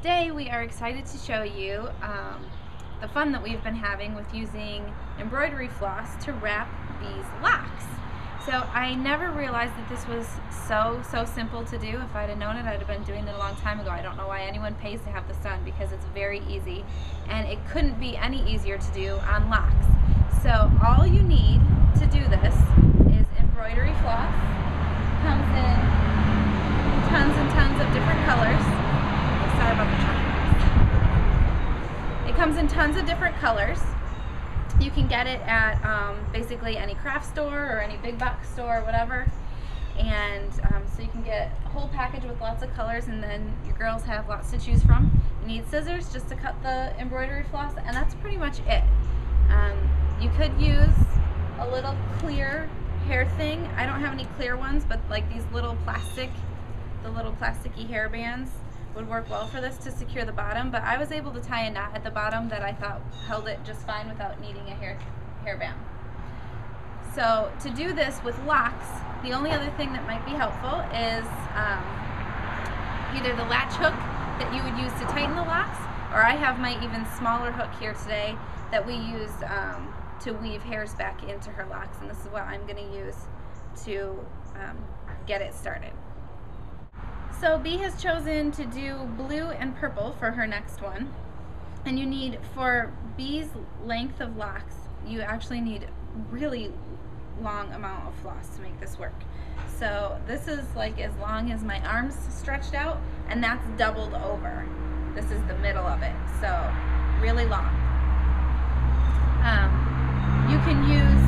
today we are excited to show you the fun that we've been having with using embroidery floss to wrap these locks. So I never realized that this was so simple to do. If I'd have known it, I'd have been doing it a long time ago. I don't know why anyone pays to have this done because it's very easy, and it couldn't be any easier to do on locks. So all you need to do this is embroidery floss. Comes in tons and tons of different colors. Sorry about the chocolate. It comes in tons of different colors. You can get it at basically any craft store or any big box store or whatever. And so you can get a whole package with lots of colors, and then your girls have lots to choose from. You need scissors just to cut the embroidery floss, and that's pretty much it. You could use a little clear hair thing. I don't have any clear ones, but like these little plastic, the little plasticky hair bands would work well for this to secure the bottom, but I was able to tie a knot at the bottom that I thought held it just fine without needing a hairband. So to do this with locks, the only other thing that might be helpful is either the latch hook that you would use to tighten the locks, or I have my even smaller hook here today that we use to weave hairs back into her locks, and this is what I'm going to use to get it started. So Bee has chosen to do blue and purple for her next one, and you need, for Bee's length of locks, you actually need really long amount of floss to make this work. So this is like as long as my arms stretched out, and that's doubled over. This is the middle of it, so really long. You can use,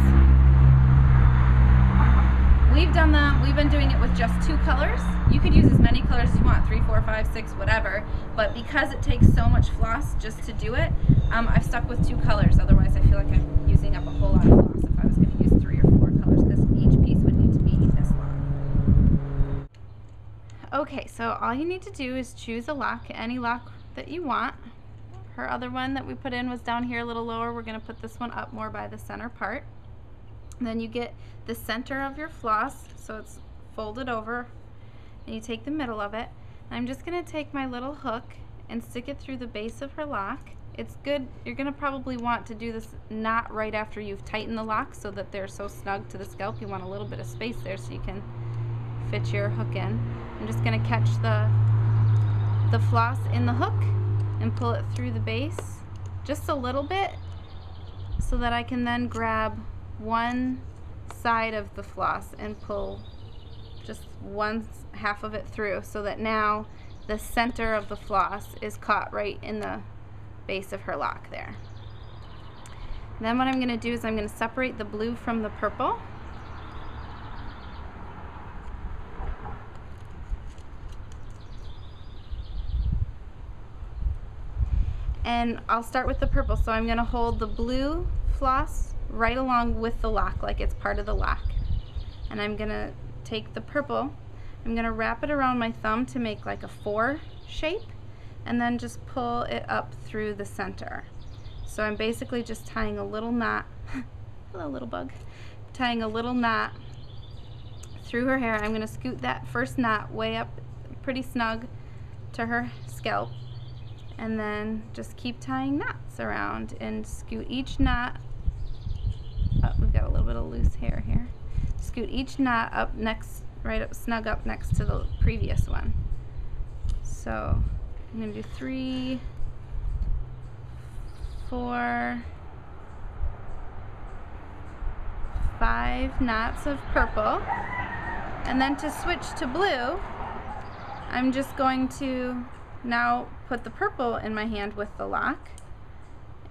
we've been doing it with just 2 colors. You could use as many colors as you want, 3, 4, 5, 6, whatever, but because it takes so much floss just to do it, I've stuck with 2 colors. Otherwise I feel like I'm using up a whole lot of floss if I was going to use 3 or 4 colors, because each piece would need to be this long. Okay, so all you need to do is choose a lock, any lock that you want. Her other one that we put in was down here a little lower. We're going to put this one up more by the center part. And then you get the center of your floss, so it's folded over, and you take the middle of it. And I'm just going to take my little hook and stick it through the base of her lock. It's good, you're going to probably want to do this not right after you've tightened the lock so that they're so snug to the scalp. You want a little bit of space there so you can fit your hook in. I'm just going to catch the floss in the hook and pull it through the base just a little bit so that I can then grab one side of the floss and pull just one half of it through, so that now the center of the floss is caught right in the base of her lock there. And then what I'm going to do is I'm going to separate the blue from the purple. And I'll start with the purple, so I'm going to hold the blue floss right along with the lock like it's part of the lock. And I'm going to take the purple, I'm going to wrap it around my thumb to make like a 4 shape, and then just pull it up through the center. So I'm basically just tying a little knot, hello little bug, tying a little knot through her hair. I'm going to scoot that first knot way up pretty snug to her scalp, and then just keep tying knots around and scoot each knot up. We've got a little bit of loose hair here. Scoot each knot up next, right up, snug up next to the previous one. So I'm going to do 3, 4, 5 knots of purple, and then to switch to blue, I'm just going to now put the purple in my hand with the lock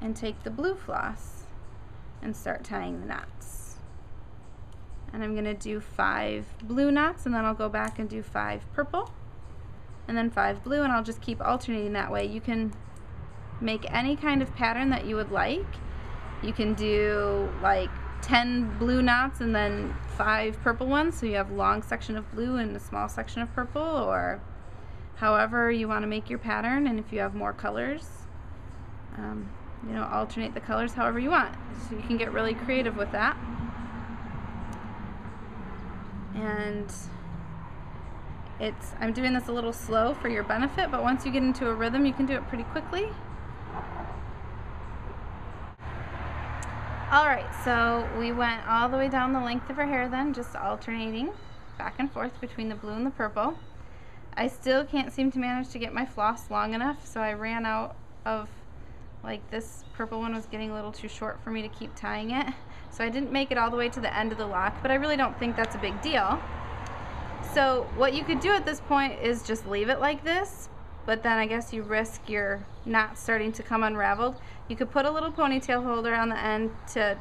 and take the blue floss and start tying the knots. And I'm going to do 5 blue knots, and then I'll go back and do 5 purple, and then 5 blue, and I'll just keep alternating that way. You can make any kind of pattern that you would like. You can do like 10 blue knots and then 5 purple ones, so you have a long section of blue and a small section of purple, or however you want to make your pattern. And if you have more colors, you know, alternate the colors however you want. So you can get really creative with that. And I'm doing this a little slow for your benefit, but once you get into a rhythm, you can do it pretty quickly. All right, so we went all the way down the length of her hair then, just alternating back and forth between the blue and the purple. I still can't seem to manage to get my floss long enough, so I ran out of, like, this purple one was getting a little too short for me to keep tying it. So I didn't make it all the way to the end of the lock, but I really don't think that's a big deal. So what you could do at this point is just leave it like this, but then I guess you risk your knot starting to come unraveled. You could put a little ponytail holder on the end to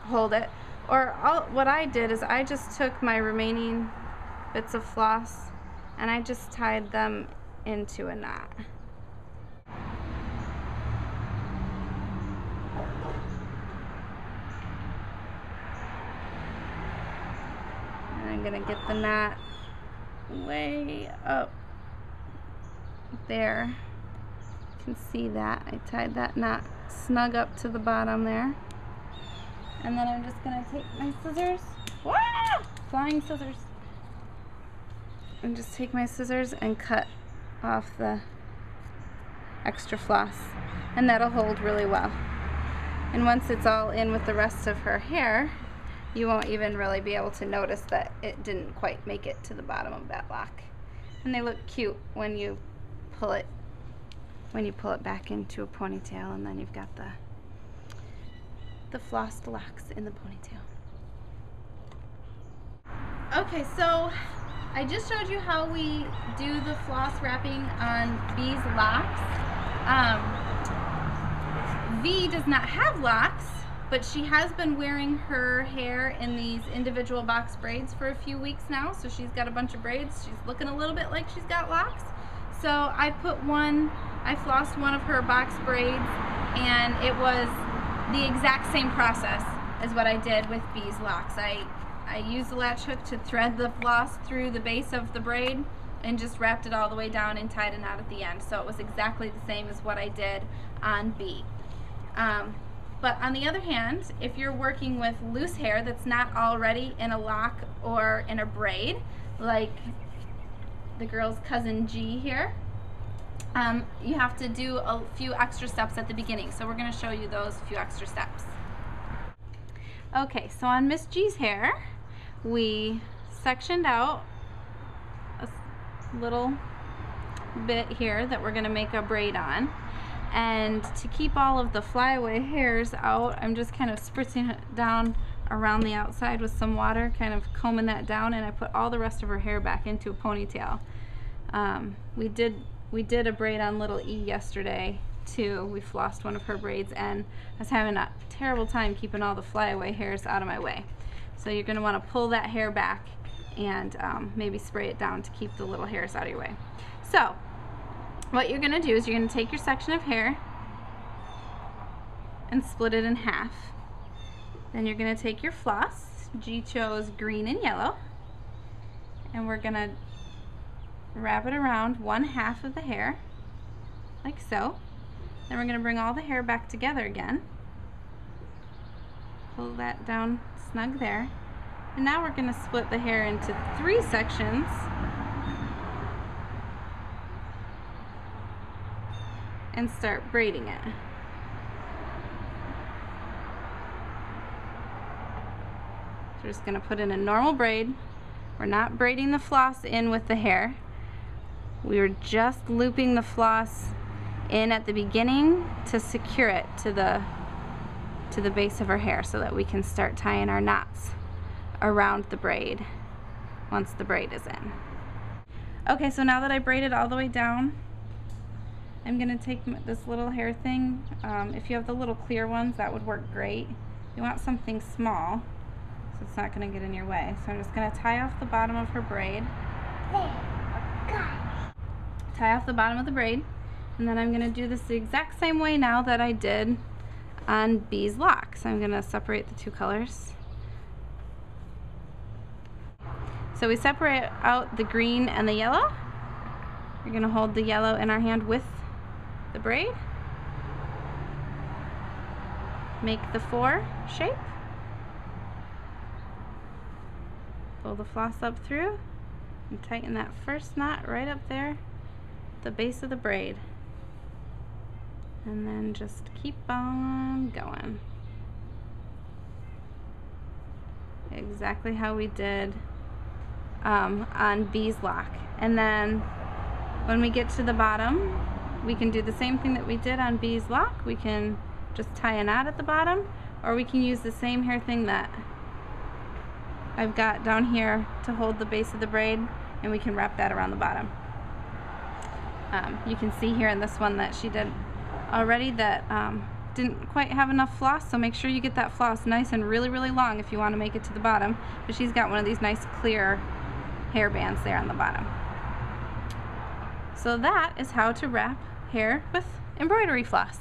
hold it, or what I did is I just took my remaining bits of floss and I just tied them into a knot. And I'm gonna get the knot way up there. You can see that I tied that knot snug up to the bottom there, and then I'm just gonna take my scissors, flying scissors, and just take my scissors and cut off the extra floss, and that'll hold really well. And once it's all in with the rest of her hair, you won't even really be able to notice that it didn't quite make it to the bottom of that lock. And they look cute when you pull it back into a ponytail, and then you've got the flossed locks in the ponytail. Okay, so I just showed you how we do the floss wrapping on V's locks. V does not have locks, but she has been wearing her hair in these individual box braids for a few weeks now, so she's got a bunch of braids. She's looking a little bit like she's got locks. So I flossed one of her box braids, and it was the exact same process as what I did with B's locks. I used the latch hook to thread the floss through the base of the braid and just wrapped it all the way down and tied a knot at the end. So it was exactly the same as what I did on B. But on the other hand, if you're working with loose hair that's not already in a lock or in a braid, like the girl's cousin G here, you have to do a few extra steps at the beginning. So we're going to show you those few extra steps. Okay, so on Miss G's hair, we sectioned out a little bit here that we're going to make a braid on. And to keep all of the flyaway hairs out, I'm just kind of spritzing it down around the outside with some water, kind of combing that down, and I put all the rest of her hair back into a ponytail. We did a braid on little E yesterday too. We flossed one of her braids, and I was having a terrible time keeping all the flyaway hairs out of my way. So you're going to want to pull that hair back and maybe spray it down to keep the little hairs out of your way. So what you're going to do is you're going to take your section of hair and split it in half. Then you're going to take your floss. G chose green and yellow, and we're going to wrap it around one half of the hair like so. Then we're going to bring all the hair back together again, pull that down snug there, and now we're going to split the hair into 3 sections and start braiding it. So we're just going to put in a normal braid. We're not braiding the floss in with the hair. We were just looping the floss in at the beginning to secure it to the base of her hair so that we can start tying our knots around the braid once the braid is in. Okay, so now that I braided all the way down, I'm going to take this little hair thing. If you have the little clear ones, that would work great. You want something small so it's not going to get in your way. So I'm just going to tie off the bottom of her braid. Tie off the bottom of the braid, and then I'm going to do this the exact same way now that I did on B's locks. I'm going to separate the 2 colors. So we separate out the green and the yellow. You're going to hold the yellow in our hand with the braid. Make the 4 shape. Pull the floss up through And tighten that first knot right up there, the base of the braid. And then just keep on going. Exactly how we did on beeswax. And then when we get to the bottom, we can do the same thing that we did on beeswax. We can just tie a knot at the bottom, or we can use the same hair thing that I've got down here to hold the base of the braid, and we can wrap that around the bottom. You can see here in this one that she did already that didn't quite have enough floss, so make sure you get that floss nice and really, really long if you want to make it to the bottom. But she's got one of these nice clear hair bands there on the bottom. So that is how to wrap hair with embroidery floss.